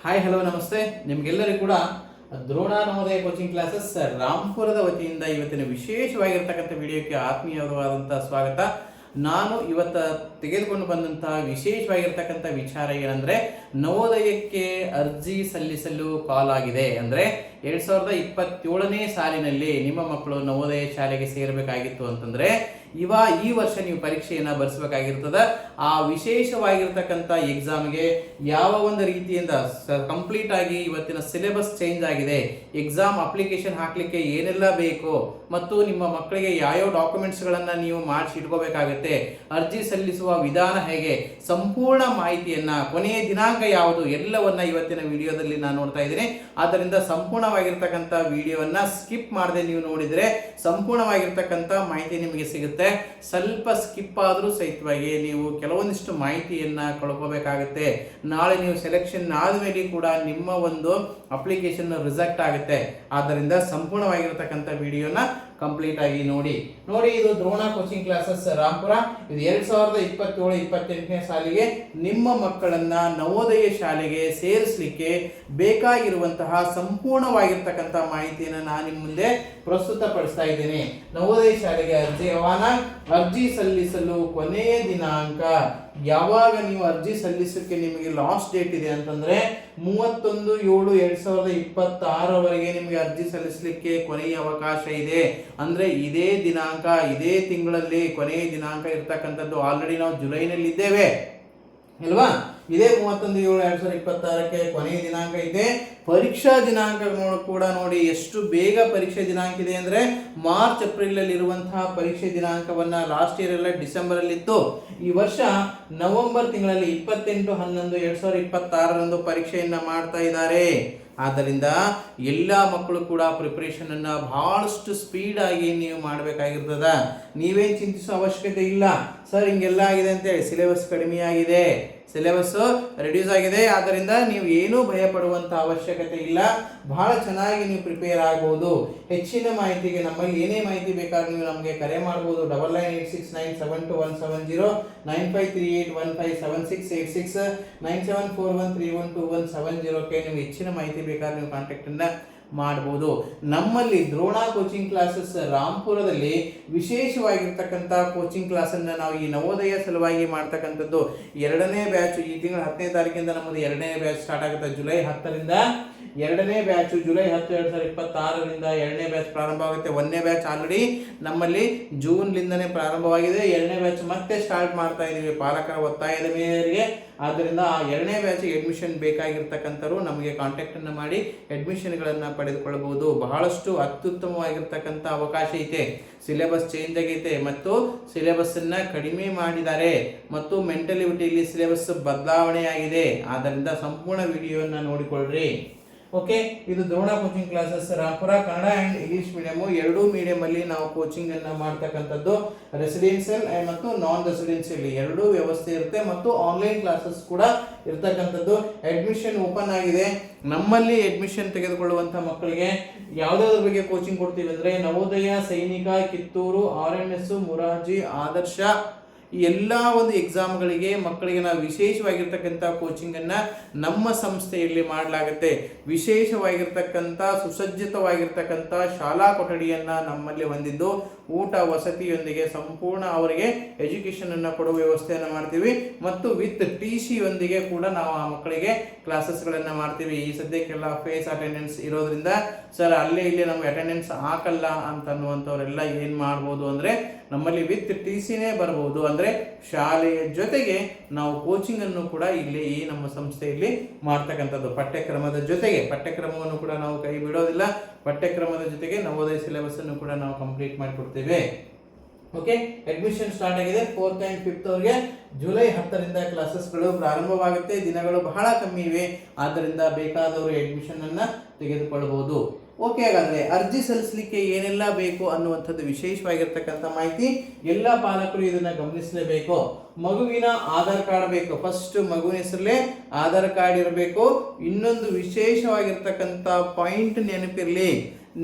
Hi hello ನಮಸ್ತೆ. ನಿಮಗೆಲ್ಲರಿಗೂ ಕೂಡ ದ್ರೋಣ ನವೋದಯ ಕೋಚಿಂಗ್ ಕ್ಲಾಸಸ್ ರಾಂಪುರದ ವತಿಯಿಂದ ಇವತ್ತಿನ ವಿಶೇಷವಾಗಿರ್ತಕ್ಕಂಥ ವಿಡಿಯೋಕ್ಕೆ ಆತ್ಮೀಯವಾದಂತಹ ಸ್ವಾಗತ. ನಾನು ಇವತ್ತು ತೆಗೆದುಕೊಂಡು ಬಂದಂತಹ ವಿಶೇಷವಾಗಿರ್ತಕ್ಕಂಥ ವಿಚಾರ ಏನಂದ್ರೆ, ನವೋದಯಕ್ಕೆ ಅರ್ಜಿ ಸಲ್ಲಿಸಲು ಕಾಲ್ ಆಗಿದೆ. ಅಂದ್ರೆ 2027ನೇ ಸಾಲಿನಲ್ಲಿ ನಿಮ್ಮ ಮಕ್ಕಳು ನವೋದಯ ಶಾಲೆಗೆ ಸೇರಬೇಕಾಗಿತ್ತು ಅಂತಂದ್ರೆ ಈ ವರ್ಷ ನೀವು ಪರೀಕ್ಷೆಯನ್ನು ಬರೆಸಬೇಕಾಗಿರ್ತದೆ. ಆ ವಿಶೇಷವಾಗಿರ್ತಕ್ಕಂಥ ಎಕ್ಸಾಮ್ಗೆ ಯಾವ ಒಂದು ರೀತಿಯಿಂದ ಕಂಪ್ಲೀಟ್ ಆಗಿ ಇವತ್ತಿನ ಸಿಲೆಬಸ್ ಚೇಂಜ್ ಆಗಿದೆ, ಎಕ್ಸಾಮ್ ಅಪ್ಲಿಕೇಶನ್ ಹಾಕಲಿಕ್ಕೆ ಏನೆಲ್ಲ ಬೇಕು ಮತ್ತು ನಿಮ್ಮ ಮಕ್ಕಳಿಗೆ ಯಾವ್ಯಾವ ಡಾಕ್ಯುಮೆಂಟ್ಸ್ಗಳನ್ನು ನೀವು ಮಾಡಿಸಿ ಇಟ್ಕೋಬೇಕಾಗುತ್ತೆ, ಅರ್ಜಿ ಸಲ್ಲಿಸುವ ವಿಧಾನ ಹೇಗೆ, ಸಂಪೂರ್ಣ ಮಾಹಿತಿಯನ್ನ, ಕೊನೆಯ ದಿನಾಂಕ ಯಾವುದು, ಎಲ್ಲವನ್ನ ಇವತ್ತಿನ ವಿಡಿಯೋದಲ್ಲಿ ನಾನು ನೋಡ್ತಾ ಇದ್ದೀನಿ. ಆದ್ದರಿಂದ ಸಂಪೂರ್ಣವಾಗಿರ್ತಕ್ಕಂಥ ವಿಡಿಯೋವನ್ನ ಸ್ಕಿಪ್ ಮಾಡದೆ ನೀವು ನೋಡಿದ್ರೆ ಸಂಪೂರ್ಣವಾಗಿರ್ತಕ್ಕಂಥ ಮಾಹಿತಿ ನಿಮಗೆ ಸಿಗುತ್ತೆ. ಸ್ವಲ್ಪ ಸ್ಕಿಪ್ ಆದರೂ ಸಹಿತವಾಗಿ ನೀವು ಕೆಲವೊಂದಿಷ್ಟು ಮಾಹಿತಿಯನ್ನ ಕಳ್ಕೋಬೇಕಾಗುತ್ತೆ. ನಾಳೆ ನೀವು ಸೆಲೆಕ್ಷನ್ ಆದ್ಮೇಲೆ ಕೂಡ ನಿಮ್ಮ ಒಂದು ಅಪ್ಲಿಕೇಶನ್ ರಿಜೆಕ್ಟ್ ಆಗುತ್ತೆ. ಆದ್ದರಿಂದ ಸಂಪೂರ್ಣವಾಗಿರ್ತಕ್ಕಂಥ ವಿಡಿಯೋನ ಕಂಪ್ಲೀಟ್ ಆಗಿ ನೋಡಿ. ಇದು ದ್ರೋಣ ಕೋಚಿಂಗ್ ಕ್ಲಾಸಸ್ ರಾಂಪುರ. ಇದು 2027-28ನೇ ಸಾಲಿಗೆ ನಿಮ್ಮ ಮಕ್ಕಳನ್ನ ನವೋದಯ ಶಾಲೆಗೆ ಸೇರಿಸಲಿಕ್ಕೆ ಬೇಕಾಗಿರುವಂತಹ ಸಂಪೂರ್ಣವಾಗಿರ್ತಕ್ಕಂಥ ಮಾಹಿತಿಯನ್ನು ನಾನು ನಿಮ್ಮ ಮುಂದೆ ಪ್ರಸ್ತುತಪಡಿಸ್ತಾ ಇದ್ದೇನೆ. ನವೋದಯ ಶಾಲೆಗೆ ಅರ್ಜಿ ಸಲ್ಲಿಸಲು ಕೊನೆಯ ದಿನಾಂಕ ಯಾವಾಗ ನೀವು ಅರ್ಜಿ ಸಲ್ಲಿಸಕ್ಕೆ ನಿಮಗೆ ಲಾಸ್ಟ್ ಡೇಟ್ ಇದೆ ಅಂತಂದ್ರೆ 31/7/2026 ನಿಮಗೆ ಅರ್ಜಿ ಸಲ್ಲಿಸಲಿಕ್ಕೆ ಕೊನೆಯ ಅವಕಾಶ ಇದೆ. ಅಂದ್ರೆ ಇದೇ ದಿನಾಂಕ, ಇದೇ ತಿಂಗಳಲ್ಲಿ ಕೊನೆಯ ದಿನಾಂಕ ಇರ್ತಕ್ಕಂಥದ್ದು. ಆಲ್ರೆಡಿ ನಾವು ಜುಲೈನಲ್ಲಿ ಇದ್ದೇವೆ ಅಲ್ವಾ? ಇದೇ 31/7/2026 ಕೊನೆಯ ದಿನಾಂಕ ಇದೆ. ಪರೀಕ್ಷಾ ದಿನಾಂಕ ಕೂಡ ನೋಡಿ ಎಷ್ಟು ಬೇಗ ಪರೀಕ್ಷೆ ದಿನಾಂಕ ಇದೆ ಅಂದ್ರೆ ಮಾರ್ಚ್ ಏಪ್ರಿಲ್ ಅಲ್ಲಿ ಇರುವಂತಹ ಪರೀಕ್ಷೆ ದಿನಾಂಕವನ್ನ ಲಾಸ್ಟ್ ಇಯರ್ ಎಲ್ಲ ಡಿಸೆಂಬರ್ ಅಲ್ಲಿ ಇತ್ತು. ಈ ವರ್ಷ ನವೆಂಬರ್ ತಿಂಗಳಲ್ಲಿ 28/11/2026 ಪರೀಕ್ಷೆಯನ್ನ ಮಾಡ್ತಾ ಇದ್ದಾರೆ. ಆದ್ದರಿಂದ ಎಲ್ಲ ಮಕ್ಕಳು ಕೂಡ ಪ್ರಿಪರೇಷನ್ ಅನ್ನ ಬಹಳಷ್ಟು ಸ್ಪೀಡ್ ಆಗಿ ನೀವು ಮಾಡಬೇಕಾಗಿರ್ತದ. ನೀವೇನು ಚಿಂತಿಸೋ ಅವಶ್ಯಕತೆ ಇಲ್ಲ. ಸರ್ ಹಿಂಗೆಲ್ಲ ಆಗಿದೆ ಅಂತೇಳಿ ಸಿಲೆಬಸ್ ಕಡಿಮೆ ಆಗಿದೆ, ಸಿಲೆಬಸ್ ರೆಡ್ಯೂಸ್ ಆಗಿದೆ, ಆದ್ದರಿಂದ ನೀವು ಏನೂ ಭಯ ಪಡುವಂತ ಅವಶ್ಯಕತೆ ಇಲ್ಲ. ಬಹಳ ಚೆನ್ನಾಗಿ ನೀವು ಪ್ರಿಪೇರ್ ಆಗ್ಬೋದು. ಹೆಚ್ಚಿನ ಮಾಹಿತಿಗೆ ನಮ್ಮಲ್ಲಿ ಏನೇ ಮಾಹಿತಿ ಬೇಕಾದ್ರೂ ನೀವು ನಮಗೆ ಕರೆ ಮಾಡ್ಬೋದು. 9986972170, 9538157686, 9741312170 ನೀವು ಹೆಚ್ಚಿನ ಮಾಹಿತಿ ಬೇಕಾದ್ರೆ ನೀವು ಕಾಂಟ್ಯಾಕ್ಟ್ ಅನ್ನ ಮಾಡಬಹುದು. ನಮ್ಮಲ್ಲಿ ದ್ರೋಣ ಕೋಚಿಂಗ್ ಕ್ಲಾಸಸ್ ರಾಂಪುರದಲ್ಲಿ ವಿಶೇಷವಾಗಿರ್ತಕ್ಕಂಥ ಕೋಚಿಂಗ್ ಕ್ಲಾಸ್ ಅನ್ನ ನಾವು ಈ ನವೋದಯ ಸಲುವಾಗಿ ಮಾಡ್ತಕ್ಕಂಥದ್ದು. 2ನೇ ಬ್ಯಾಚ್ ಈ ತಿಂಗಳ 10ನೇ ತಾರೀಕಿಂದ ನಮ್ಮದು 2ನೇ ಬ್ಯಾಚ್ ಸ್ಟಾರ್ಟ್ ಆಗುತ್ತೆ. ಜುಲೈ 10ರಿಂದ 2ನೇ ಬ್ಯಾಚ್, ಜುಲೈ 10 2026ರಿಂದ 2ನೇ ಬ್ಯಾಚ್ ಪ್ರಾರಂಭ ಆಗುತ್ತೆ. 1ನೇ ಬ್ಯಾಚ್ ಆಲ್ರೆಡಿ ನಮ್ಮಲ್ಲಿ ಜೂನ್ಲಿಂದನೇ ಪ್ರಾರಂಭವಾಗಿದೆ. 2ನೇ ಬ್ಯಾಚ್ ಮತ್ತೆ ಸ್ಟಾರ್ಟ್ ಮಾಡ್ತಾ ಇದೀವಿ ಪಾಲಕರ ಒತ್ತಾಯದ ಮೇರೆಗೆ. ಆದ್ದರಿಂದ ಆ 2ನೇ ಬ್ಯಾಚ್ ಅಡ್ಮಿಷನ್ ಬೇಕಾಗಿರ್ತಕ್ಕಂಥವ್ರು ನಮಗೆ ಕಾಂಟ್ಯಾಕ್ಟ್ ಅನ್ನು ಮಾಡಿ ಅಡ್ಮಿಷನ್ಗಳನ್ನ ಪಡೆದುಕೊಳ್ಳಬಹುದು. ಬಹಳಷ್ಟು ಅತ್ಯುತ್ತಮವಾಗಿರ್ತಕ್ಕಂಥ ಅವಕಾಶ ಐತೆ. ಸಿಲೆಬಸ್ ಚೇಂಜ್ ಆಗೈತೆ ಮತ್ತು ಸಿಲೆಬಸ್ ಅನ್ನ ಕಡಿಮೆ ಮಾಡಿದ್ದಾರೆ ಮತ್ತು ಮೆಂಟಲಿಟಿಯಲ್ಲಿ ಸಿಲೆಬಸ್ ಬದಲಾವಣೆ ಆಗಿದೆ. ಆದ್ದರಿಂದ ಸಂಪೂರ್ಣ ವಿಡಿಯೋನ ನೋಡಿಕೊಳ್ಳ್ರಿ. ಓಕೆ, ಇದು Drona coaching classes Rampura. Kannada and English medium ಎರಡೂ ಮೀಡಿಯಂ ಅಲ್ಲಿ ನಾವು ಕೋಚಿಂಗ್ ಅನ್ನ ಮಾಡ್ತಕ್ಕಂಥದ್ದು. ರೆಸಿಡೆನ್ಷಿಯಲ್ ಮತ್ತು ನಾನ್ ರೆಸಿಡೆನ್ಷಿಯಲ್ ಎರಡೂ ವ್ಯವಸ್ಥೆ ಇರುತ್ತೆ ಮತ್ತು ಆನ್ಲೈನ್ ಕ್ಲಾಸಸ್ ಕೂಡ ಇರ್ತಕ್ಕಂಥದ್ದು. ಅಡ್ಮಿಷನ್ ಓಪನ್ ಆಗಿದೆ. ನಮ್ಮಲ್ಲಿ ಅಡ್ಮಿಷನ್ ತೆಗೆದುಕೊಳ್ಳುವಂತ ಮಕ್ಕಳಿಗೆ ಯಾವ್ದಾದ್ರ ಬಗ್ಗೆ ಕೋಚಿಂಗ್ ಕೊಡ್ತೀವಿ ಅಂದ್ರೆ ನವೋದಯ, ಸೈನಿಕ, ಕಿತ್ತೂರು, RNS, ಮುರಾರ್ಜಿ, ಆದರ್ಶ ಈ ಎಲ್ಲ ಒಂದು ಎಕ್ಸಾಮ್ಗಳಿಗೆ ಮಕ್ಕಳಿಗೆ ನಾವು ವಿಶೇಷವಾಗಿರ್ತಕ್ಕಂಥ ಕೋಚಿಂಗ್ ಅನ್ನ ನಮ್ಮ ಸಂಸ್ಥೆಯಲ್ಲಿ ಮಾಡಲಾಗುತ್ತೆ. ವಿಶೇಷವಾಗಿರ್ತಕ್ಕಂಥ ಸುಸಜ್ಜಿತವಾಗಿರ್ತಕ್ಕಂಥ ಶಾಲಾ ಕೊಠಡಿಯನ್ನ ನಮ್ಮಲ್ಲಿ ಹೊಂದಿದ್ದು ಊಟ ವಸತಿಯೊಂದಿಗೆ ಸಂಪೂರ್ಣ ಅವರಿಗೆ ಎಜುಕೇಶನ್ ಅನ್ನ ಕೊಡುವ ವ್ಯವಸ್ಥೆಯನ್ನು ಮಾಡ್ತೀವಿ ಮತ್ತು ವಿತ್ TC ಯೊಂದಿಗೆ ಕೂಡ ನಾವು ಆ ಮಕ್ಕಳಿಗೆ ಕ್ಲಾಸಸ್ಗಳನ್ನ ಮಾಡ್ತೀವಿ. ಈ ಸದ್ಯಕ್ಕೆಲ್ಲ ಫೇಸ್ ಅಟೆಂಡೆನ್ಸ್ ಇರೋದ್ರಿಂದ ಸರ್ ಅಲ್ಲೇ ಇಲ್ಲಿ ನಮ್ಗೆ ಅಟೆಂಡೆನ್ಸ್ ಹಾಕಲ್ಲ ಅಂತ ಅನ್ನುವಂಥವರೆಲ್ಲ ಏನ್ ಮಾಡ್ಬೋದು ಅಂದ್ರೆ ನಮ್ಮಲ್ಲಿ ವಿತ್ TCನೇ ಬರಬಹುದು. ಅಂದ್ರೆ ಶಾಲೆಯ ಜೊತೆಗೆ ನಾವು ಕೋಚಿಂಗ್ ಅನ್ನು ಕೂಡ ಇಲ್ಲಿ ಈ ನಮ್ಮ ಸಂಸ್ಥೆಯಲ್ಲಿ ಮಾಡ್ತಕ್ಕಂಥದ್ದು. ಪಠ್ಯಕ್ರಮವನ್ನು ಕೂಡ ನಾವು ಕೈ ಬಿಡೋದಿಲ್ಲ. ಪಠ್ಯಕ್ರಮದ ಜೊತೆಗೆ ನವೋದಯ ಸಿಲೆಬಸ್ ಅನ್ನು ಕೂಡ ನಾವು ಕಂಪ್ಲೀಟ್ ಮಾಡಿಕೊಡ್ತೇವೆ. ಓಕೆ, ಅಡ್ಮಿಷನ್ ಸ್ಟಾರ್ಟ್ ಆಗಿದೆ. 4th and 5th ಅವರಿಗೆ ಜುಲೈ 10ರಿಂದ ಕ್ಲಾಸಸ್ಗಳು ಪ್ರಾರಂಭವಾಗುತ್ತೆ. ದಿನಗಳು ಬಹಳ ಕಮ್ಮಿ ಇವೆ. ಆದ್ದರಿಂದ ಬೇಕಾದವರು ಅಡ್ಮಿಷನ್ ಅನ್ನ ತೆಗೆದುಕೊಳ್ಳಬಹುದು. ಓಕೆ, ಹಾಗಾದ್ರೆ ಅರ್ಜಿ ಸಲ್ಲಿಸಲಿಕ್ಕೆ ಏನೆಲ್ಲ ಬೇಕು ಅನ್ನುವಂಥದ್ದು ವಿಶೇಷವಾಗಿರ್ತಕ್ಕಂಥ ಮಾಹಿತಿ ಎಲ್ಲ ಪಾಲಕರು ಇದನ್ನ ಗಮನಿಸಲೇಬೇಕು. ಮಗುವಿನ ಆಧಾರ್ ಕಾರ್ಡ್ ಬೇಕು. ಫಸ್ಟ್ ಮಗುವಿನ ಹೆಸರಲ್ಲೇ ಆಧಾರ್ ಕಾರ್ಡ್ ಇರಬೇಕು. ಇನ್ನೊಂದು ವಿಶೇಷವಾಗಿರ್ತಕ್ಕಂಥ ಪಾಯಿಂಟ್ ನೆನಪಿರಲಿ,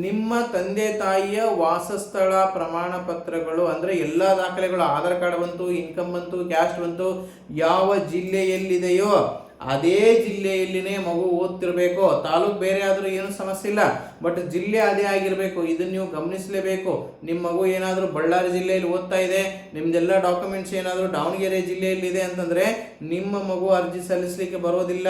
ನಿಮ್ಮ ತಂದೆ ತಾಯಿಯ ವಾಸಸ್ಥಳ ಪ್ರಮಾಣ ಪತ್ರಗಳು ಅಂದ್ರೆ ಎಲ್ಲ ದಾಖಲೆಗಳು, ಆಧಾರ್ ಕಾರ್ಡ್ ಬಂತು, ಇನ್ಕಮ್ ಬಂತು, ಕ್ಯಾಸ್ಟ್ ಬಂತು, ಯಾವ ಜಿಲ್ಲೆಯಲ್ಲಿದೆಯೋ ಅದೇ ಜಿಲ್ಲೆಯಲ್ಲಿನೇ ಮಗು ಓದ್ತಿರ್ಬೇಕು. ತಾಲೂಕು ಬೇರೆ ಆದರೂ ಏನು ಸಮಸ್ಯೆ ಇಲ್ಲ, ಬಟ್ ಜಿಲ್ಲೆ ಅದೇ ಆಗಿರಬೇಕು. ಇದನ್ನು ನೀವು ಗಮನಿಸಲೇಬೇಕು. ನಿಮ್ಮ ಮಗು ಏನಾದರೂ ಬಳ್ಳಾರಿ ಜಿಲ್ಲೆಯಲ್ಲಿ ಓದ್ತಾ ಇದೆ, ನಿಮ್ದೆಲ್ಲ ಡಾಕ್ಯುಮೆಂಟ್ಸ್ ಏನಾದರೂ ದಾವಣಗೆರೆ ಜಿಲ್ಲೆಯಲ್ಲಿ ಇದೆ ಅಂತಂದರೆ ನಿಮ್ಮ ಮಗು ಅರ್ಜಿ ಸಲ್ಲಿಸಲಿಕ್ಕೆ ಬರೋದಿಲ್ಲ.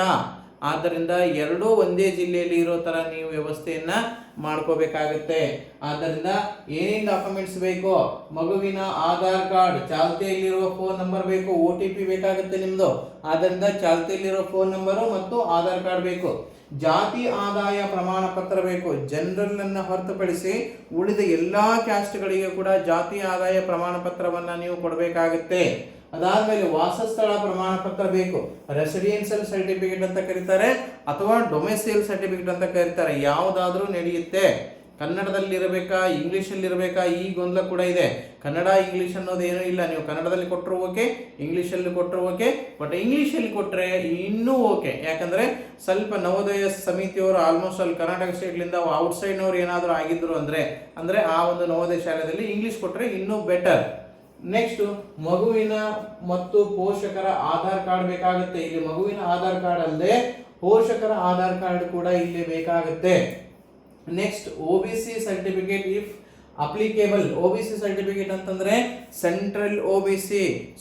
ಆದ್ದರಿಂದ ಎರಡೂ ಒಂದೇ ಜಿಲ್ಲೆಯಲ್ಲಿ ಇರೋ ಥರ ನೀವು ವ್ಯವಸ್ಥೆಯನ್ನು ಮಾಡ್ಕೋಬೇಕಾಗುತ್ತೆ. ಆದ್ದರಿಂದ ಏನೇನು ಡಾಕ್ಯುಮೆಂಟ್ಸ್ ಬೇಕು? ಮಗುವಿನ ಆಧಾರ್ ಕಾರ್ಡ್, ಚಾಲ್ತಿಯಲ್ಲಿರುವ ಫೋನ್ ನಂಬರ್ ಬೇಕು, OTP ಬೇಕಾಗುತ್ತೆ ನಿಮ್ಮದು. ಆದ್ದರಿಂದ ಚಾಲ್ತಿಯಲ್ಲಿರೋ ಫೋನ್ ನಂಬರು ಮತ್ತು ಆಧಾರ್ ಕಾರ್ಡ್ ಬೇಕು. ಜಾತಿ ಆದಾಯ ಪ್ರಮಾಣ ಪತ್ರ ಬೇಕು. ಜನರಲ್ ಅನ್ನು ಹೊರತುಪಡಿಸಿ ಉಳಿದ ಎಲ್ಲ ಕ್ಯಾಸ್ಟ್ಗಳಿಗೆ ಕೂಡ ಜಾತಿ ಆದಾಯ ಪ್ರಮಾಣ ಪತ್ರವನ್ನು ನೀವು ಕೊಡಬೇಕಾಗುತ್ತೆ. ಅದಾದ್ಮೇಲೆ ವಾಸಸ್ಥಳ ಪ್ರಮಾಣ ಪತ್ರ ಬೇಕು. ರೆಸಿಡೆನ್ಷಿಯಲ್ ಸರ್ಟಿಫಿಕೇಟ್ ಅಂತ ಕರೀತಾರೆ ಅಥವಾ ಡೊಮೆಸಿಯಲ್ ಸರ್ಟಿಫಿಕೇಟ್ ಅಂತ ಕರೀತಾರೆ, ಯಾವುದಾದ್ರೂ ನಡೆಯುತ್ತೆ. ಕನ್ನಡದಲ್ಲಿ ಇರಬೇಕಾ, ಇಂಗ್ಲೀಷಲ್ಲಿ ಇರಬೇಕಾ, ಈ ಗೊಂದಲ ಕೂಡ ಇದೆ. ಕನ್ನಡ ಇಂಗ್ಲೀಷ್ ಅನ್ನೋದು ಏನೂ ಇಲ್ಲ. ನೀವು ಕನ್ನಡದಲ್ಲಿ ಕೊಟ್ಟರು ಓಕೆ, ಇಂಗ್ಲೀಷಲ್ಲಿ ಕೊಟ್ಟರು ಓಕೆ, ಬಟ್ ಇಂಗ್ಲೀಷಲ್ಲಿ ಕೊಟ್ಟರೆ ಇನ್ನೂ ಓಕೆ. ಯಾಕಂದರೆ ಸ್ವಲ್ಪ ನವೋದಯ ಸಮಿತಿಯವರು ಆಲ್ಮೋಸ್ಟ್ ಅಲ್ಲಿ ಕರ್ನಾಟಕ ಸ್ಟೇಟ್ಲಿಂದ ಔಟ್ಸೈಡ್ನವ್ರು ಏನಾದರೂ ಆಗಿದ್ರು ಅಂದರೆ ಆ ಒಂದು ನವೋದಯ ಶಾಲೆಯಲ್ಲಿ ಇಂಗ್ಲೀಷ್ ಕೊಟ್ಟರೆ ಇನ್ನೂ ಬೆಟರ್. ನೆಕ್ಸ್ಟ್ ಮಗುವಿನ ಮತ್ತು ಪೋಷಕರ ಆಧಾರ್ ಕಾರ್ಡ್ ಬೇಕಾಗುತ್ತೆ. ಇಲ್ಲಿ ಮಗುವಿನ ಆಧಾರ್ ಕಾರ್ಡ್ ಅಲ್ಲದೆ ಪೋಷಕರ ಆಧಾರ್ ಕಾರ್ಡ್ ಕೂಡ ಇಲ್ಲಿ ಬೇಕಾಗುತ್ತೆ. Next OBC certificate if applicable. OBC certificate ಅಂತಂದ್ರೆ ಸೆಂಟ್ರಲ್ OBC.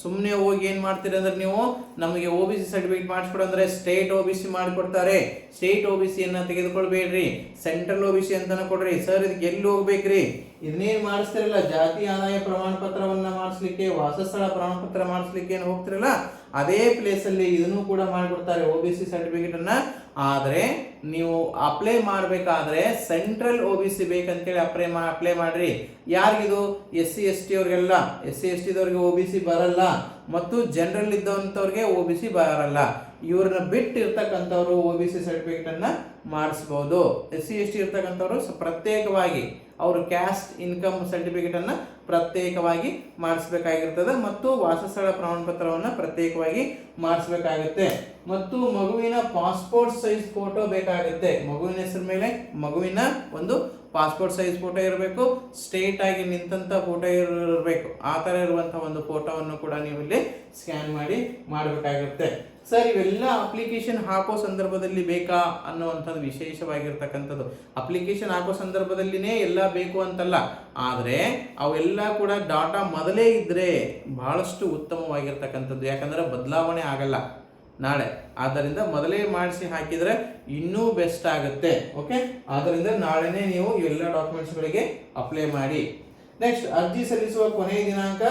ಸುಮ್ಮನೆ ಹೋಗಿ ಏನು ಮಾಡ್ತೀರಿ ಅಂದ್ರೆ ನೀವು ನಮಗೆ OBC ಸರ್ಟಿಫಿಕೇಟ್ ಮಾಡಿಸ್ಕೊಡು ಅಂದರೆ ಸ್ಟೇಟ್ OBC ಮಾಡಿಕೊಡ್ತಾರೆ. ಸ್ಟೇಟ್ OBCಯನ್ನು ತೆಗೆದುಕೊಳ್ಬೇಡ್ರಿ, ಸೆಂಟ್ರಲ್ OBC ಅಂತಾನೆ ಕೊಡ್ರಿ. ಸರ್ ಇದಕ್ಕೆ ಎಲ್ಲಿ ಹೋಗ್ಬೇಕ್ರಿ? ಇದನ್ನೇನು ಮಾಡಿಸ್ತಿರಲ್ಲ, ಜಾತಿ ಆದಾಯ ಪ್ರಮಾಣ ಪತ್ರವನ್ನು ಮಾಡಿಸ್ಲಿಕ್ಕೆ, ವಾಸಸ್ಥಳ ಪ್ರಮಾಣ ಪತ್ರ ಮಾಡಿಸ್ಲಿಕ್ಕೆ ಏನು ಹೋಗ್ತಿರಲ್ಲ, ಅದೇ ಪ್ಲೇಸಲ್ಲಿ ಇದನ್ನು ಕೂಡ ಮಾಡಿಕೊಡ್ತಾರೆ OBC ಸರ್ಟಿಫಿಕೇಟನ್ನು. ಆದರೆ ನೀವು ಅಪ್ಲೈ ಮಾಡಬೇಕಾದ್ರೆ ಸೆಂಟ್ರಲ್ OBC ಬೇಕಂತೇಳಿ ಅಪ್ಲೈ ಮಾಡ್ರಿ. ಯಾರಿಗಿದು? SC ST ಅವ್ರಿಗೆಲ್ಲ. SC ST ದವ್ರಿಗೆ OBC ಬರಲ್ಲ ಮತ್ತು ಜನರಲ್ ಇದ್ದವಂಥವ್ರಿಗೆ OBC ಬರಲ್ಲ. ಇವ್ರನ್ನ ಬಿಟ್ಟು ಇರ್ತಕ್ಕಂಥವ್ರು OBC ಸರ್ಟಿಫಿಕೇಟನ್ನು ಮಾಡಿಸ್ಬೋದು. SC ST ಇರ್ತಕ್ಕಂಥವ್ರು ಪ್ರತ್ಯೇಕವಾಗಿ ಅವರು ಕ್ಯಾಸ್ಟ್ ಇನ್ಕಮ್ ಸರ್ಟಿಫಿಕೇಟನ್ನು ಪ್ರತ್ಯೇಕವಾಗಿ ಮಾಡಿಸ್ಬೇಕಾಗಿರ್ತದೆ ಮತ್ತು ವಾಸಸ್ಥಳ ಪ್ರಮಾಣ ಪತ್ರವನ್ನು ಪ್ರತ್ಯೇಕವಾಗಿ ಮಾಡಿಸ್ಬೇಕಾಗುತ್ತೆ. ಮತ್ತು ಮಗುವಿನ ಪಾಸ್ಪೋರ್ಟ್ ಸೈಜ್ ಫೋಟೋ ಬೇಕಾಗುತ್ತೆ. ಮಗುವಿನ ಹೆಸರು ಮೇಲೆ ಮಗುವಿನ ಒಂದು ಪಾಸ್ಪೋರ್ಟ್ ಸೈಜ್ ಫೋಟೋ ಇರಬೇಕು, ಸ್ಟ್ರೇಟ್ ಆಗಿ ನಿಂತಂಥ ಫೋಟೋ ಇರಬೇಕು. ಆ ಥರ ಇರುವಂಥ ಒಂದು ಫೋಟೋವನ್ನು ಕೂಡ ನೀವು ಇಲ್ಲಿ ಸ್ಕ್ಯಾನ್ ಮಾಡಿ ಮಾಡಬೇಕಾಗುತ್ತೆ. ಸರ್ ಇವೆಲ್ಲ ಅಪ್ಲಿಕೇಶನ್ ಹಾಕೋ ಸಂದರ್ಭದಲ್ಲಿ ಬೇಕಾ ಅನ್ನುವಂಥದ್ದು ವಿಶೇಷವಾಗಿರ್ತಕ್ಕಂಥದ್ದು. ಅಪ್ಲಿಕೇಶನ್ ಹಾಕೋ ಸಂದರ್ಭದಲ್ಲಿನೇ ಎಲ್ಲ ಬೇಕು ಅಂತಲ್ಲ, ಆದರೆ ಅವೆಲ್ಲ ಕೂಡ ಡಾಟಾ ಮೊದಲೇ ಇದ್ದರೆ ಬಹಳಷ್ಟು ಉತ್ತಮವಾಗಿರ್ತಕ್ಕಂಥದ್ದು. ಯಾಕಂದರೆ ಬದಲಾವಣೆ ಆಗಲ್ಲ ನಾಳೆ. ಆದ್ದರಿಂದ ಮೊದಲೇ ಮಾಡಿಸಿ ಹಾಕಿದರೆ ಇನ್ನೂ ಬೆಸ್ಟ್ ಆಗುತ್ತೆ. ಓಕೆ, ಆದ್ದರಿಂದ ನಾಳೆನೇ ನೀವು ಇವೆಲ್ಲ ಡಾಕ್ಯುಮೆಂಟ್ಸ್ಗಳಿಗೆ ಅಪ್ಲೈ ಮಾಡಿ. ನೆಕ್ಸ್ಟ್ ಅರ್ಜಿ ಸಲ್ಲಿಸುವ ಕೊನೆಯ ದಿನಾಂಕ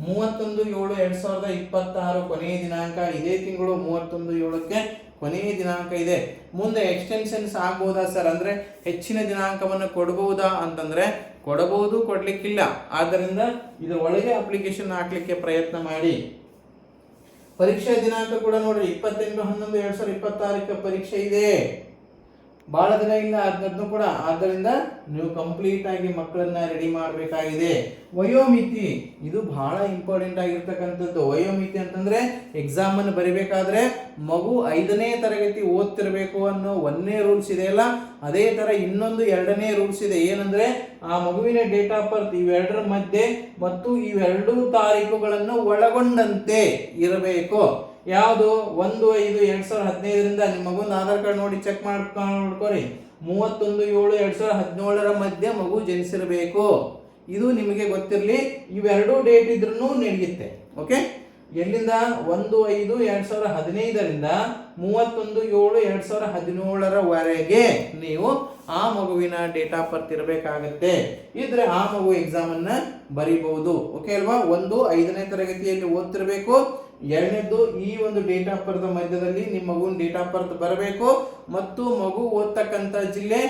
31/7/2026 ಕೊನೆಯ ದಿನಾಂಕ. ಇದೇ ತಿಂಗಳು 31/7ಕ್ಕೆ ಕೊನೆಯ ದಿನಾಂಕ ಇದೆ. ಮುಂದೆ ಎಕ್ಸ್ಟೆನ್ಷನ್ಸ್ ಆಗ್ಬೋದಾ ಸರ್ ಅಂದರೆ ಹೆಚ್ಚಿನ ದಿನಾಂಕವನ್ನು ಕೊಡಬಹುದಾ ಅಂತಂದರೆ ಕೊಡಬಹುದು, ಕೊಡ್ಲಿಕ್ಕಿಲ್ಲ. ಆದ್ದರಿಂದ ಇದರ ಒಳಗೆ ಅಪ್ಲಿಕೇಶನ್ ಹಾಕ್ಲಿಕ್ಕೆ ಪ್ರಯತ್ನ ಮಾಡಿ. ಪರೀಕ್ಷಾ ದಿನಾಂಕ ಕೂಡ ನೋಡ್ರಿ 28/11/2026 ಪರೀಕ್ಷೆ ಇದೆ. ಬಹಳ ದಿನ ಇಲ್ಲ ಅದನ್ನು ಕೂಡ. ಆದ್ದರಿಂದ ನೀವು ಕಂಪ್ಲೀಟ್ ಆಗಿ ಮಕ್ಕಳನ್ನ ರೆಡಿ ಮಾಡಬೇಕಾಗಿದೆ. ವಯೋಮಿತಿ ಇದು ಬಹಳ ಇಂಪಾರ್ಟೆಂಟ್ ಆಗಿರ್ತಕ್ಕಂಥದ್ದು. ವಯೋಮಿತಿ ಅಂತಂದ್ರೆ ಎಕ್ಸಾಮ್ ಅನ್ನು ಬರಿಬೇಕಾದ್ರೆ ಮಗು 5ನೇ ತರಗತಿ ಓದ್ತಿರ್ಬೇಕು ಅನ್ನೋ 1ನೇ ರೂಲ್ಸ್ ಇದೆಯಲ್ಲ, ಅದೇ ತರ ಇನ್ನೊಂದು 2ನೇ ರೂಲ್ಸ್ ಇದೆ. ಏನಂದ್ರೆ ಆ ಮಗುವಿನ ಡೇಟ್ ಆಫ್ ಬರ್ತ್ ಇವೆರಡರ ಮಧ್ಯೆ ಮತ್ತು ಇವೆರಡೂ ತಾರೀಕುಗಳನ್ನು ಒಳಗೊಂಡಂತೆ ಇರಬೇಕು. ಯಾವುದು? 1/5/2015 ನಿಮ್ಮ ಮಗುನ ಆಧಾರ್ ಕಾರ್ಡ್ ನೋಡಿ ಚೆಕ್ ನೋಡ್ಕೊರಿ. 31/7/2017 ಮಧ್ಯೆ ಮಗು ಜನಿಸಿರಬೇಕು. ಇದು ನಿಮಗೆ ಗೊತ್ತಿರಲಿ. ಇವೆರಡೂ ಡೇಟ್ ಇದ್ರೂ ನಡೆಯುತ್ತೆ. ಓಕೆ, ಎಲ್ಲಿಂದ? 1/5/2015 31/7/2017 ನೀವು ಆ ಮಗುವಿನ ಡೇಟ್ ಆಫ್ ಬರ್ತ್ ಇರಬೇಕಾಗತ್ತೆ. ಇದ್ರೆ ಆ ಮಗು ಎಕ್ಸಾಮ್ ಅನ್ನ ಬರೀಬಹುದು. ಓಕೆ ಅಲ್ವಾ? 5ನೇ ತರಗತಿಯಲ್ಲಿ ಓದ್ತಿರ್ಬೇಕು. 2ನೇದ್ದು ಈ ಒಂದು ಡೇಟ್ ಆಫ್ ಬರ್ತ್ ಮಧ್ಯದಲ್ಲಿ ನಿಮ್ಮ ಮಗುವಿನ ಡೇಟ್ ಆಫ್ ಬರ್ತ್ ಬರಬೇಕು ಮತ್ತು ಮಗು ಓದ್ತಕ್ಕಂಥ ಜಿಲ್ಲೆ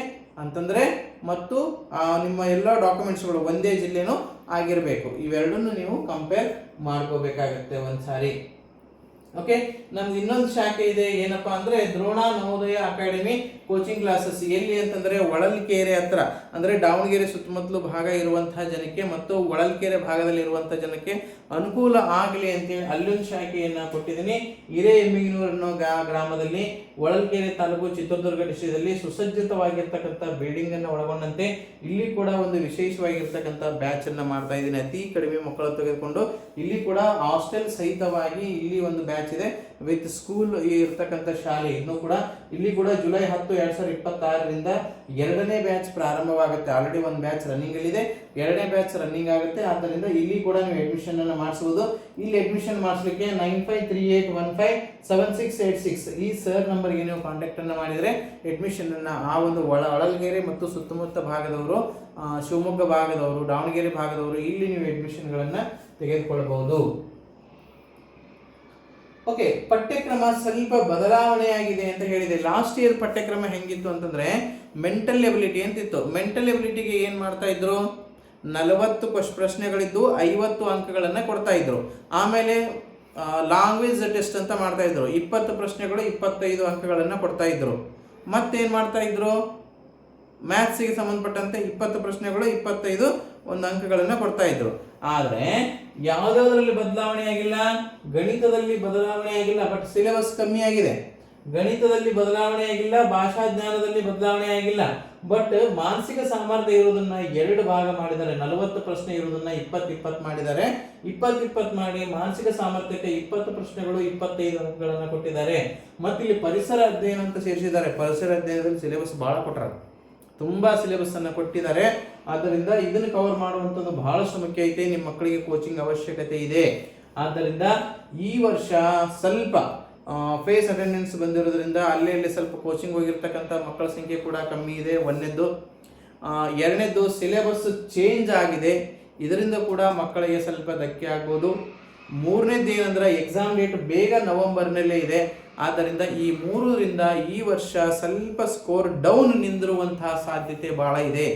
ಅಂತಂದ್ರೆ ಮತ್ತು ನಿಮ್ಮ ಎಲ್ಲ ಡಾಕ್ಯುಮೆಂಟ್ಸ್ಗಳು ಒಂದೇ ಜಿಲ್ಲೆನೂ ಆಗಿರಬೇಕು. ಇವೆರಡನ್ನು ನೀವು ಕಂಪೇರ್ ಮಾಡ್ಕೋಬೇಕಾಗತ್ತೆ ಒಂದ್ಸಾರಿ. ಓಕೆ, ನಮ್ದು ಇನ್ನೊಂದು ಶಾಖೆ ಇದೆ. ಏನಪ್ಪಾ ಅಂದ್ರೆ Drona Navodaya academy coaching classes. ಎಲ್ಲಿ ಅಂತಂದ್ರೆ ಹೊಳಲ್ಕೆರೆ ಹತ್ರ, ಅಂದ್ರೆ ದಾವಣಗೆರೆ ಸುತ್ತಮುತ್ತಲು ಭಾಗ ಇರುವಂತಹ ಜನಕ್ಕೆ ಮತ್ತು ಹೊಳಲ್ಕೆರೆ ಭಾಗದಲ್ಲಿ ಇರುವಂತಹ ಜನಕ್ಕೆ ಅನುಕೂಲ ಆಗಲಿ ಅಂತೇಳಿ ಅಲ್ಲೊಂದು ಶಾಖೆಯನ್ನ ಕೊಟ್ಟಿದ್ದೀನಿ. ಹಿರೇಎಮ್ಮಿಗನೂರು ಅನ್ನೋ ಗ್ರಾಮದಲ್ಲಿ ಹೊಳಲ್ಕೆರೆ ತಾಲೂಕು ಚಿತ್ರದುರ್ಗ ಡಿಸ್ಟ್ರಿಕ್ಟಲ್ಲಿ ಸುಸಜ್ಜಿತವಾಗಿರ್ತಕ್ಕಂಥ ಬಿಲ್ಡಿಂಗ್ ಅನ್ನು ಒಳಗೊಂಡಂತೆ ಇಲ್ಲಿ ಕೂಡ ಒಂದು ವಿಶೇಷವಾಗಿರ್ತಕ್ಕಂಥ ಬ್ಯಾಚ್ ಅನ್ನ ಮಾಡ್ತಾ ಇದ್ದೀನಿ. ಅತಿ ಕಡಿಮೆ ಮಕ್ಕಳು ತೆಗೆದುಕೊಂಡು ಇಲ್ಲಿ ಕೂಡ ಹಾಸ್ಟೆಲ್ ಸಹಿತವಾಗಿ ಇಲ್ಲಿ ಒಂದು ಬ್ಯಾಚ್ ಬ್ಯಾಚ್ ಇದೆ ವಿತ್ ಸ್ಕೂಲ್ ಇರ್ತಕ್ಕಂಥ ಶಾಲೆ. ಇನ್ನೂ ಕೂಡ ಇಲ್ಲಿ ಕೂಡ ಜುಲೈ 10, 2026ರಿಂದ 2ನೇ ಬ್ಯಾಚ್ ಪ್ರಾರಂಭವಾಗುತ್ತೆ. ಆಲ್ರೆಡಿ ಒಂದು ಬ್ಯಾಚ್ ರನ್ನಿಂಗ್ ಅಲ್ಲಿದೆ, 2ನೇ ಬ್ಯಾಚ್ ರನ್ನಿಂಗ್ ಆಗುತ್ತೆ. ಆದ್ದರಿಂದ ಇಲ್ಲಿ ಕೂಡ ನೀವು ಅಡ್ಮಿಷನ್ ಅನ್ನು ಮಾಡಿಸಬಹುದು. ಇಲ್ಲಿ ಅಡ್ಮಿಷನ್ ಮಾಡಿಸಲಿಕ್ಕೆ 9538157686 ಈ ಸರ್ ನಂಬರ್ಗೆ ನೀವು ಕಾಂಟ್ಯಾಕ್ಟ್ ಅನ್ನು ಮಾಡಿದರೆ ಅಡ್ಮಿಷನ್ ಅನ್ನ ಆ ಒಂದು ಹೊಳಲ್ಕೆರೆ ಮತ್ತು ಸುತ್ತಮುತ್ತ ಭಾಗದವರು, ಶಿವಮೊಗ್ಗ ಭಾಗದವರು, ದಾವಣಗೆರೆ ಭಾಗದವರು ಇಲ್ಲಿ ನೀವು ಅಡ್ಮಿಷನ್ಗಳನ್ನು ತೆಗೆದುಕೊಳ್ಳಬಹುದು. ಓಕೆ, ಪಠ್ಯಕ್ರಮ ಸ್ವಲ್ಪ ಬದಲಾವಣೆಯಾಗಿದೆ ಅಂತ ಹೇಳಿದೆ. ಲಾಸ್ಟ್ ಇಯರ್ ಪಠ್ಯಕ್ರಮ ಹೆಂಗಿತ್ತು ಅಂತಂದ್ರೆ ಮೆಂಟಲ್ ಎಬಿಲಿಟಿ ಅಂತಿತ್ತು. ಮೆಂಟಲ್ ಎಬಿಲಿಟಿಗೆ ಏನು ಮಾಡ್ತಾ ಇದ್ರು, 40 ಪ್ರಶ್ನೆಗಳಿದ್ದು 50 ಅಂಕಗಳನ್ನು ಕೊಡ್ತಾ ಇದ್ರು. ಆಮೇಲೆ ಲ್ಯಾಂಗ್ವೇಜ್ ಟೆಸ್ಟ್ ಅಂತ ಮಾಡ್ತಾ ಇದ್ರು, 20 ಪ್ರಶ್ನೆಗಳು 25 ಅಂಕಗಳನ್ನು ಕೊಡ್ತಾ ಇದ್ರು. ಮತ್ತೇನು ಮಾಡ್ತಾ ಇದ್ರು, ಮ್ಯಾಥ್ಸಿಗೆ ಸಂಬಂಧಪಟ್ಟಂತೆ 20 ಪ್ರಶ್ನೆಗಳು 25 ಅಂಕಗಳನ್ನು ಕೊಡ್ತಾ ಇದ್ರು. ಆದರೆ ಯಾವುದಾದ್ರಲ್ಲಿ ಬದಲಾವಣೆ ಆಗಿಲ್ಲ, ಗಣಿತದಲ್ಲಿ ಬದಲಾವಣೆ ಆಗಿಲ್ಲ, ಬಟ್ ಸಿಲೆಬಸ್ ಕಮ್ಮಿ ಆಗಿದೆ. ಗಣಿತದಲ್ಲಿ ಬದಲಾವಣೆ ಆಗಿಲ್ಲ, ಭಾಷಾ ಜ್ಞಾನದಲ್ಲಿ ಬದಲಾವಣೆ ಆಗಿಲ್ಲ, ಬಟ್ ಮಾನಸಿಕ ಸಾಮರ್ಥ್ಯ ಇರುವುದನ್ನ 2 ಭಾಗ ಮಾಡಿದ್ದಾರೆ. 40 ಪ್ರಶ್ನೆ ಇರುವುದನ್ನ 20 ಮಾಡಿದ್ದಾರೆ. 20 ಮಾಡಿ ಮಾನಸಿಕ ಸಾಮರ್ಥ್ಯಕ್ಕೆ 20 ಪ್ರಶ್ನೆಗಳು 25 ಅಂಕಗಳನ್ನು ಕೊಟ್ಟಿದ್ದಾರೆ. ಮತ್ತೆ ಇಲ್ಲಿ ಪರಿಸರ ಅಧ್ಯಯನ ಅಂತ ಸೇರಿಸಿದ್ದಾರೆ. ಪರಿಸರ ಅಧ್ಯಯನದಲ್ಲಿ ಸಿಲೆಬಸ್ ಬಹಳ ಕೊಟ್ಟರು, ತುಂಬಾ ಸಿಲೆಬಸ್ ಅನ್ನು ಕೊಟ್ಟಿದ್ದಾರೆ. ಆದ್ದರಿಂದ ಇದನ್ನು ಕವರ್ ಮಾಡುವಂಥದ್ದು ಬಹಳಷ್ಟು ಮುಖ್ಯ ಐತೆ. ನಿಮ್ಮ ಮಕ್ಕಳಿಗೆ ಕೋಚಿಂಗ್ ಅವಶ್ಯಕತೆ ಇದೆ. ಆದ್ದರಿಂದ ಈ ವರ್ಷ ಸ್ವಲ್ಪ ಫೇಸ್ ಅಟೆಂಡೆನ್ಸ್ ಬಂದಿರೋದ್ರಿಂದ ಅಲ್ಲೇ ಸ್ವಲ್ಪ ಕೋಚಿಂಗ್ ಹೋಗಿರ್ತಕ್ಕಂಥ ಮಕ್ಕಳ ಸಂಖ್ಯೆ ಕೂಡ ಕಮ್ಮಿ ಇದೆ. ಒಂದನೇದ್ದು. ಎರಡನೇದ್ದು ಸಿಲೆಬಸ್ ಚೇಂಜ್ ಆಗಿದೆ, ಇದರಿಂದ ಕೂಡ ಮಕ್ಕಳಿಗೆ ಸ್ವಲ್ಪ ಧಕ್ಕೆ ಆಗ್ಬೋದು. ಮೂರನೇದ್ದು ಏನಂದ್ರೆ ಎಕ್ಸಾಮ್ ಡೇಟ್ ಬೇಗ ನವೆಂಬರ್ನಲ್ಲೇ ಇದೆ. ಆದ್ದರಿಂದ ಈ 3ರಿಂದ ಈ ವರ್ಷ ಸ್ವಲ್ಪ ಸ್ಕೋರ್ ಡೌನ್ ನಿಂದಿರುವಂತಹ ಸಾಧ್ಯತೆ ಬಹಳ ಇದೆ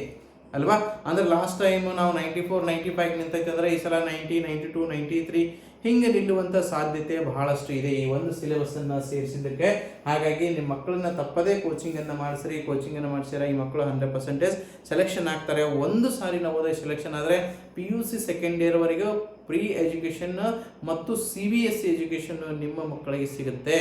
ಅಲ್ವಾ. ಅಂದ್ರೆ ಲಾಸ್ಟ್ ಟೈಮ್ ನಾವು 94, 95 ನಿಂತೈತೆ ಅಂದ್ರೆ ಈ ಸಲ 90, 92, 93 ಹಿಂಗೆ ನಿಲ್ಲುವಂಥ ಸಾಧ್ಯತೆ ಬಹಳಷ್ಟು ಇದೆ ಈ ಒಂದು ಸಿಲೆಬಸ್ ಅನ್ನು ಸೇರಿಸಿದ್ದಕ್ಕೆ. ಹಾಗಾಗಿ ನಿಮ್ಮ ಮಕ್ಕಳನ್ನ ತಪ್ಪದೇ ಕೋಚಿಂಗನ್ನು ಮಾಡಿಸಿರಿ. ಕೋಚಿಂಗನ್ನು ಮಾಡಿಸಿರ ಈ ಮಕ್ಕಳು 100% ಸೆಲೆಕ್ಷನ್ ಆಗ್ತಾರೆ. ಒಂದು ಸಾರಿ ನವೋದಯ ಸೆಲೆಕ್ಷನ್ ಆದರೆ PUC ಸೆಕೆಂಡ್ ಇಯರ್ ವರೆಗೂ ಪ್ರೀ ಎಜುಕೇಷನ್ ಮತ್ತು CBSE ಎಜುಕೇಷನ್ ನಿಮ್ಮ ಮಕ್ಕಳಿಗೆ ಸಿಗುತ್ತೆ.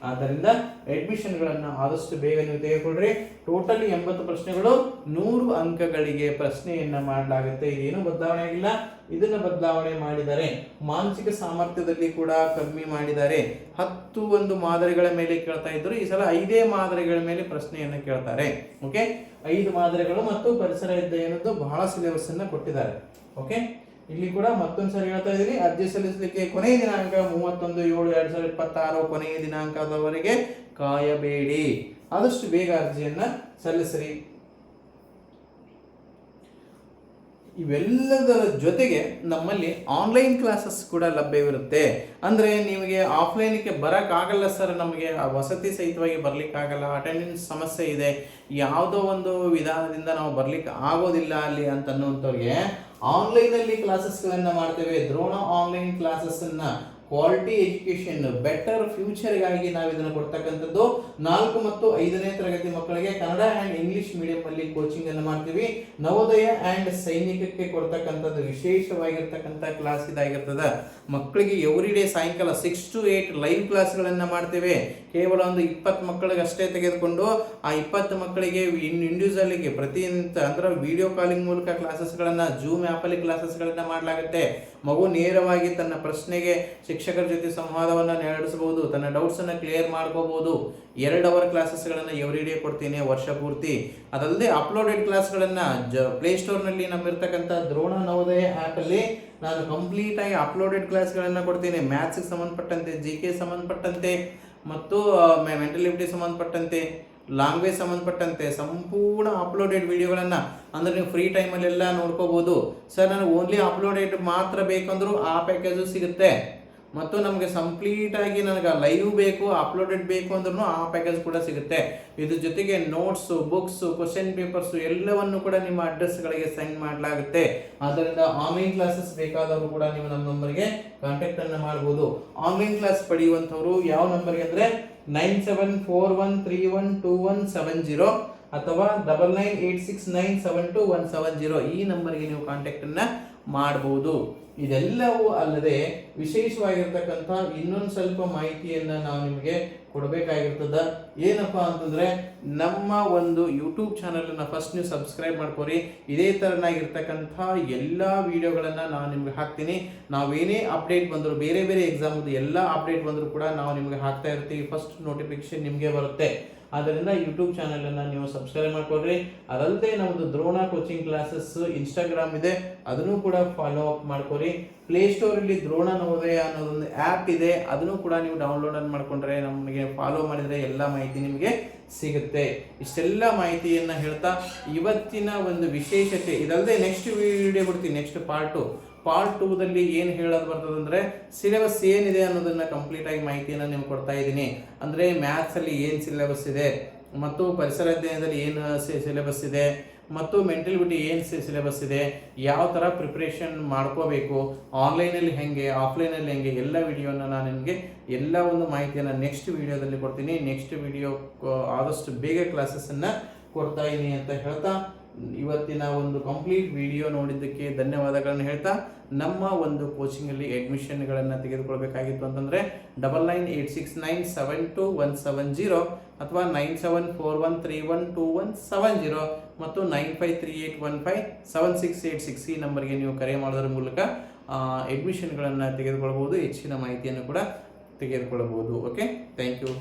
ಆದ್ದರಿಂದ ಅಡ್ಮಿಷನ್ಗಳನ್ನು ಆದಷ್ಟು ಬೇಗ ನೀವು ತೆಗೆದುಕೊಳ್ಳ್ರಿ. ಟೋಟಲಿ 80 ಪ್ರಶ್ನೆಗಳು 100 ಅಂಕಗಳಿಗೆ ಪ್ರಶ್ನೆಯನ್ನ ಮಾಡಲಾಗುತ್ತೆ. ಇದೇನು ಬದಲಾವಣೆ ಆಗಿಲ್ಲ. ಇದನ್ನು ಬದಲಾವಣೆ ಮಾಡಿದ್ದಾರೆ. ಮಾನಸಿಕ ಸಾಮರ್ಥ್ಯದಲ್ಲಿ ಕೂಡ ಕಮ್ಮಿ ಮಾಡಿದ್ದಾರೆ. 10 ಮಾದರಿಗಳ ಮೇಲೆ ಕೇಳ್ತಾ ಇದ್ರು, ಈ ಸಲ 5 ಮಾದರಿಗಳ ಮೇಲೆ ಪ್ರಶ್ನೆಯನ್ನು ಕೇಳ್ತಾರೆ. ಓಕೆ, 5 ಮಾದರಿಗಳು ಮತ್ತು ಪರಿಸರ ಅಧ್ಯಯನದ್ದು ಬಹಳ ಸಿಲೆಬಸ್ ಅನ್ನ ಕೊಟ್ಟಿದ್ದಾರೆ. ಓಕೆ, ಇಲ್ಲಿ ಕೂಡ ಮತ್ತೊಂದು ಸರಿ ಹೇಳ್ತಾ ಇದ್ದೀನಿ, ಅರ್ಜಿ ಸಲ್ಲಿಸಲಿಕ್ಕೆ ಕೊನೆಯ ದಿನಾಂಕ 31/7/2026 ಕೊನೆಯ ದಿನಾಂಕದವರೆಗೆ ಕಾಯಬೇಡಿ. ಆದಷ್ಟು ಬೇಗ ಅರ್ಜಿಯನ್ನ ಸಲ್ಲಿಸಿರಿ. ಇವೆಲ್ಲದರ ಜೊತೆಗೆ ನಮ್ಮಲ್ಲಿ ಆನ್ಲೈನ್ ಕ್ಲಾಸಸ್ ಕೂಡ ಲಭ್ಯವಿರುತ್ತೆ. ಅಂದರೆ ನಿಮಗೆ ಆಫ್ಲೈನ್ಗೆ ಬರೋಕ್ಕಾಗಲ್ಲ ಸರ್, ನಮಗೆ ವಸತಿ ಸಹಿತವಾಗಿ ಬರಲಿಕ್ಕಾಗಲ್ಲ, ಅಟೆಂಡೆನ್ಸ್ ಸಮಸ್ಯೆ ಇದೆ, ಯಾವುದೋ ಒಂದು ವಿಧಾನದಿಂದ ನಾವು ಬರಲಿಕ್ಕೆ ಆಗೋದಿಲ್ಲ ಅಲ್ಲಿ ಅಂತನ್ನುವಂಥವ್ರಿಗೆ ಆನ್ಲೈನಲ್ಲಿ ಕ್ಲಾಸಸ್ಗಳನ್ನು ಮಾಡ್ತೇವೆ. ದ್ರೋಣ ಆನ್ಲೈನ್ ಕ್ಲಾಸಸ್ಸನ್ನು ಕ್ವಾಲಿಟಿ ಎಜುಕೇಷನ್ ಬೆಟರ್ ಫ್ಯೂಚರ್ಗಾಗಿ ನಾವು ಇದನ್ನು ಕೊಡ್ತಕ್ಕಂಥದ್ದು. 4 ಮತ್ತು 5ನೇ ತರಗತಿ ಮಕ್ಕಳಿಗೆ ಕನ್ನಡ ಆ್ಯಂಡ್ ಇಂಗ್ಲಿಷ್ ಮೀಡಿಯಂ ಅಲ್ಲಿ ಕೋಚಿಂಗ್ ಅನ್ನು ಮಾಡ್ತೀವಿ. ನವೋದಯ ಆ್ಯಂಡ್ ಸೈನಿಕಕ್ಕೆ ಕೊಡ್ತಕ್ಕಂಥದ್ದು ವಿಶೇಷವಾಗಿರ್ತಕ್ಕಂಥ ಕ್ಲಾಸ್ ಇದಾಗಿರ್ತದೆ. ಮಕ್ಕಳಿಗೆ ಎವ್ರಿ ಡೇ ಸಾಯಂಕಾಲ 6 to 8 ಲೈವ್ ಕ್ಲಾಸ್ಗಳನ್ನು ಮಾಡ್ತೇವೆ. ಕೇವಲ ಒಂದು 20 ಮಕ್ಕಳಿಗೆ ಅಷ್ಟೇ ತೆಗೆದುಕೊಂಡು ಆ 20 ಮಕ್ಕಳಿಗೆ ಇಂಡಿವಿಜುವಲ್ಗೆ ಅಂದ್ರೆ ವಿಡಿಯೋ ಕಾಲಿಂಗ್ ಮೂಲಕ ಕ್ಲಾಸಸ್ಗಳನ್ನು, ಜೂಮ್ ಆ್ಯಪಲ್ಲಿ ಕ್ಲಾಸಸ್ಗಳನ್ನು ಮಾಡಲಾಗುತ್ತೆ. ಮಗು ನೇರವಾಗಿ ತನ್ನ ಪ್ರಶ್ನೆಗೆ ಶಿಕ್ಷಕರ ಜೊತೆ ಸಂವಾದವನ್ನು ನಡೆಸಬಹುದು, ತನ್ನ ಡೌಟ್ಸನ್ನು ಕ್ಲಿಯರ್ ಮಾಡ್ಕೋಬಹುದು. 2 ಅವರ್ ಕ್ಲಾಸಸ್ಗಳನ್ನು ಎವ್ರಿ ಡೇ ಕೊಡ್ತೀನಿ ವರ್ಷ ಪೂರ್ತಿ. ಅದಲ್ಲದೆ ಅಪ್ಲೋಡೆಡ್ ಕ್ಲಾಸ್ಗಳನ್ನು ಪ್ಲೇಸ್ಟೋರ್ನಲ್ಲಿ ನಮ್ಮಿರ್ತಕ್ಕಂಥ ದ್ರೋಣ ನವೋದಯ ಆ್ಯಪಲ್ಲಿ ನಾನು ಕಂಪ್ಲೀಟಾಗಿ ಅಪ್ಲೋಡೆಡ್ ಕ್ಲಾಸ್ಗಳನ್ನು ಕೊಡ್ತೀನಿ. ಮ್ಯಾಥ್ಸ್ಗೆ ಸಂಬಂಧಪಟ್ಟಂತೆ, GK ಸಂಬಂಧಪಟ್ಟಂತೆ ಮತ್ತು ಮೆಂಟಲ್ ಎಬಿಲಿಟಿ ಸಂಬಂಧಪಟ್ಟಂತೆ, ಲ್ಯಾಂಗ್ವೇಜ್ ಸಂಬಂಧಪಟ್ಟಂತೆ ಸಂಪೂರ್ಣ ಅಪ್ಲೋಡೆಡ್ ವಿಡಿಯೋಗಳನ್ನು ಅಂದರೆ ನೀವು ಫ್ರೀ ಟೈಮಲ್ಲೆಲ್ಲ ನೋಡ್ಕೋಬೋದು. ಸರ್ ನನಗೆ ಓನ್ಲಿ ಅಪ್ಲೋಡೆಡ್ ಮಾತ್ರ ಬೇಕಂದ್ರೂ ಆ ಪ್ಯಾಕೇಜು ಸಿಗುತ್ತೆ. ಮತ್ತು ನಮಗೆ ಕಂಪ್ಲೀಟಾಗಿ ನನಗೆ ಲೈವ್ ಬೇಕು, ಅಪ್ಲೋಡೆಡ್ ಬೇಕು ಅಂದ್ರೂ ಆ ಪ್ಯಾಕೇಜ್ ಕೂಡ ಸಿಗುತ್ತೆ. ಇದ್ರ ಜೊತೆಗೆ ನೋಟ್ಸು, ಬುಕ್ಸು, ಕ್ವಶನ್ ಪೇಪರ್ಸು ಎಲ್ಲವನ್ನು ಕೂಡ ನಿಮ್ಮ ಅಡ್ರೆಸ್ಗಳಿಗೆ ಸೆಂಡ್ ಮಾಡಲಾಗುತ್ತೆ. ಆದ್ದರಿಂದ ಆನ್ಲೈನ್ ಕ್ಲಾಸಸ್ ಬೇಕಾದವರು ಕೂಡ ನೀವು ನಮ್ಮ ನಂಬರ್ಗೆ ಕಾಂಟ್ಯಾಕ್ಟನ್ನು ಮಾಡ್ಬೋದು. ಆನ್ಲೈನ್ ಕ್ಲಾಸ್ ಪಡೆಯುವಂಥವ್ರು ಯಾವ ನಂಬರ್ಗೆ ಅಂದರೆ 9741312170 ಅಥವಾ 9986972170 ಈ ನಂಬರ್ಗೆ ನೀವು ಕಾಂಟ್ಯಾಕ್ಟನ್ನು ಮಾಡಬಹುದು. ಇದೆಲ್ಲವೂ ಅಲ್ಲದೆ ವಿಶೇಷವಾಗಿರ್ತಕ್ಕಂಥ ಇನ್ನೊಂದು ಸ್ವಲ್ಪ ಮಾಹಿತಿಯನ್ನು ನಾವು ನಿಮಗೆ ಕೊಡಬೇಕಾಗಿರ್ತದ. ಏನಪ್ಪಾ ಅಂತಂದ್ರೆ ನಮ್ಮ ಒಂದು ಯೂಟ್ಯೂಬ್ ಚಾನಲನ್ನು ಫಸ್ಟ್ ನೀವು ಸಬ್ಸ್ಕ್ರೈಬ್ ಮಾಡ್ಕೊರಿ. ಇದೇ ಥರನಾಗಿರ್ತಕ್ಕಂಥ ಎಲ್ಲ ವಿಡಿಯೋಗಳನ್ನು ನಾನು ನಿಮ್ಗೆ ಹಾಕ್ತೀನಿ. ನಾವೇನೇ ಅಪ್ಡೇಟ್ ಬಂದರೂ, ಬೇರೆ ಬೇರೆ ಎಕ್ಸಾಮ್ದು ಎಲ್ಲ ಅಪ್ಡೇಟ್ ಬಂದರೂ ಕೂಡ ನಾವು ನಿಮಗೆ ಹಾಕ್ತಾ ಇರ್ತೀವಿ. ಫಸ್ಟ್ ನೋಟಿಫಿಕೇಶನ್ ನಿಮಗೆ ಬರುತ್ತೆ. ಆದ್ದರಿಂದ ಯೂಟ್ಯೂಬ್ ಚಾನಲನ್ನು ನೀವು ಸಬ್ಸ್ಕ್ರೈಬ್ ಮಾಡ್ಕೊಳ್ರಿ. ಅದಲ್ಲದೆ ನಮ್ಮದು ದ್ರೋಣ ಕೋಚಿಂಗ್ ಕ್ಲಾಸಸ್ ಇನ್ಸ್ಟಾಗ್ರಾಮ್ ಇದೆ, ಅದನ್ನು ಕೂಡ ಫಾಲೋ ಅಪ್ ಮಾಡ್ಕೊರಿ. ಪ್ಲೇಸ್ಟೋರಲ್ಲಿ ದ್ರೋಣ ನವೋದಯ ಅನ್ನೋದೊಂದು ಆ್ಯಪ್ ಇದೆ, ಅದನ್ನು ಕೂಡ ನೀವು ಡೌನ್ಲೋಡ್ ಮಾಡ್ಕೊಂಡ್ರೆ, ನಮಗೆ ಫಾಲೋ ಮಾಡಿದರೆ ಎಲ್ಲ ಮಾಹಿತಿ ನಿಮಗೆ ಸಿಗುತ್ತೆ. ಇಷ್ಟೆಲ್ಲ ಮಾಹಿತಿಯನ್ನು ಹೇಳ್ತಾ ಇವತ್ತಿನ ಒಂದು ವಿಶೇಷತೆ ಇದಲ್ಲದೆ ನೆಕ್ಸ್ಟ್ ವಿಡಿಯೋ ಬಿಡ್ತೀನಿ. ನೆಕ್ಸ್ಟ್ ಪಾರ್ಟ್ 2ದಲ್ಲಿ ಏನು ಹೇಳೋದು ಬರ್ತದೆ ಅಂದರೆ ಸಿಲೆಬಸ್ ಏನಿದೆ ಅನ್ನೋದನ್ನು ಕಂಪ್ಲೀಟಾಗಿ ಮಾಹಿತಿಯನ್ನು ನಿಮ್ಗೆ ಕೊಡ್ತಾ ಇದ್ದೀನಿ. ಅಂದರೆ ಮ್ಯಾಥ್ಸಲ್ಲಿ ಏನು ಸಿಲೆಬಸ್ ಇದೆ, ಮತ್ತು ಪರಿಸರ ಅಧ್ಯಯನದಲ್ಲಿ ಏನು ಸಿಲೆಬಸ್ ಇದೆ, ಮತ್ತು ಮೆಂಟಲಿಟಿ ಏನು ಸಿಲೆಬಸ್ ಇದೆ, ಯಾವ ಥರ ಪ್ರಿಪ್ರೇಷನ್ ಮಾಡ್ಕೋಬೇಕು, ಆನ್ಲೈನಲ್ಲಿ ಹೆಂಗೆ, ಆಫ್ಲೈನಲ್ಲಿ ಹೆಂಗೆ, ಎಲ್ಲ ವಿಡಿಯೋನ ನಾನು ನಿಮಗೆ ಎಲ್ಲ ಒಂದು ಮಾಹಿತಿಯನ್ನು ನೆಕ್ಸ್ಟ್ ವಿಡಿಯೋದಲ್ಲಿ ಕೊಡ್ತೀನಿ. ನೆಕ್ಸ್ಟ್ ವಿಡಿಯೋ ಆದಷ್ಟು ಬೇಗ ಕ್ಲಾಸಸ್ಸನ್ನು ಕೊಡ್ತಾ ಇದ್ದೀನಿ ಅಂತ ಹೇಳ್ತಾ ಇವತ್ತಿನ ಒಂದು ಕಂಪ್ಲೀಟ್ ವಿಡಿಯೋ ನೋಡಿದ್ದಕ್ಕೆ ಧನ್ಯವಾದಗಳನ್ನು ಹೇಳ್ತಾ, ನಮ್ಮ ಒಂದು ಕೋಚಿಂಗಲ್ಲಿ ಅಡ್ಮಿಷನ್ಗಳನ್ನು ತೆಗೆದುಕೊಳ್ಬೇಕಾಗಿತ್ತು ಅಂತಂದರೆ 9986972170 ಅಥವಾ 9741312170 ಮತ್ತು 9538157686 ಈ ನಂಬರ್ಗೆ ನೀವು ಕರೆ ಮಾಡೋದ್ರ ಮೂಲಕ ಅಡ್ಮಿಷನ್ಗಳನ್ನು ತೆಗೆದುಕೊಳ್ಬೋದು. ಹೆಚ್ಚಿನ ಮಾಹಿತಿಯನ್ನು ಕೂಡ ತೆಗೆದುಕೊಳ್ಳಬಹುದು. Okay, thank you.